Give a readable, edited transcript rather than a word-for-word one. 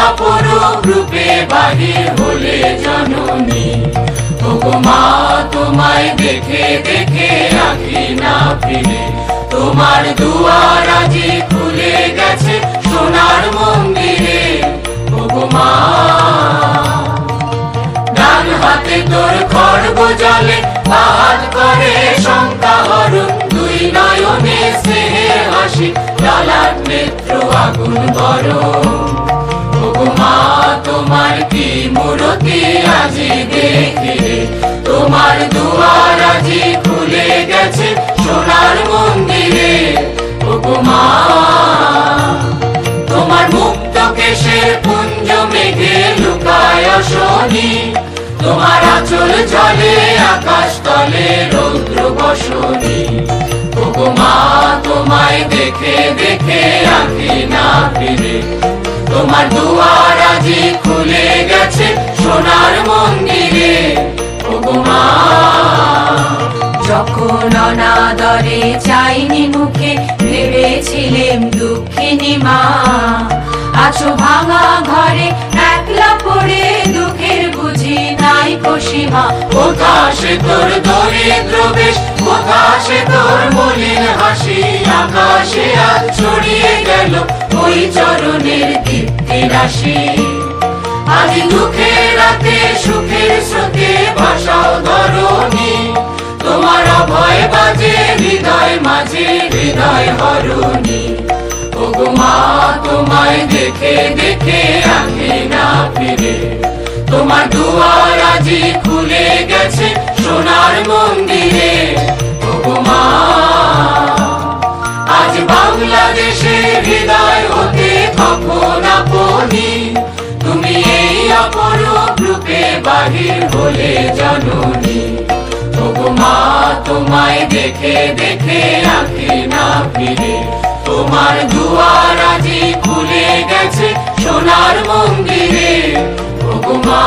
অপরূপ রূপে বাহির হলে জননী। ওগো মা তোমায় দেখে দেখে আঁখি না ফিরে, তোমার দুয়ার আজি খুলে গেছে সোনার মন্দিরে। ওগো মা ডান হাতে তোর খড়গ জলে, বাদ করে শঙ্কা হরণ, দুই নয়নে স্নেহের হাসি, লালাট নেত্র আগুন গরম। ওগো মা তোমার কি মূরতি আজি দেখিরে, তোমার দুয়ার আজি খুলে গেছে সোনার মন্দিরে। ওগো মা তোমার মুক্ত কেশের পুঞ্জ মেঘে লুকায় শনি, তোমার আঁচল জলে আকাশ তলে রৌদ্র বসনি। ওগো মা তোমায় দেখে দেখে আঁখি না ফিরে, তোমার দুয়ার আজি খুলে গেছে সোনার মন্দিরে। ওগো মা যখন অনাদরে চাইনি মুখে, ভেবেছিলেম দুঃখিনী মা। আছো ভাঙা ঘরে একলা পড়ে, দুঃখের বুঝি নাই সীমা। কোথা সে তোর দরিদ্র বেশ, কোথা সে তোর মলিন হাসি, আকাশে আজ ছড়িয়ে গেল ওই চরণের দীপ্তি রাশি। আজ দুঃখের রাতে সুখের স্রোতে ভাষাও ধরণী, তোমার অভয় বাজে হৃদয় মাঝে হৃদয় হরণী। ওগো মা তোমায় দেখে দেখে আঁখি না ফিরে, তোমার দুয়ার আজি খুলে গেছে সোনার মন্দিরে। ওগো মা আজ বাংলাদেশের হৃদয় হতে কখন আপনি, তুমি এই অপরূপ রূপে বাহির হলে জননী। ওগো মা তোমায় দেখে দেখে আঁখি না ফিরে, তোমার দুয়ার আজি খুলে গেছে সোনার মন্দিরে। ওগো মা।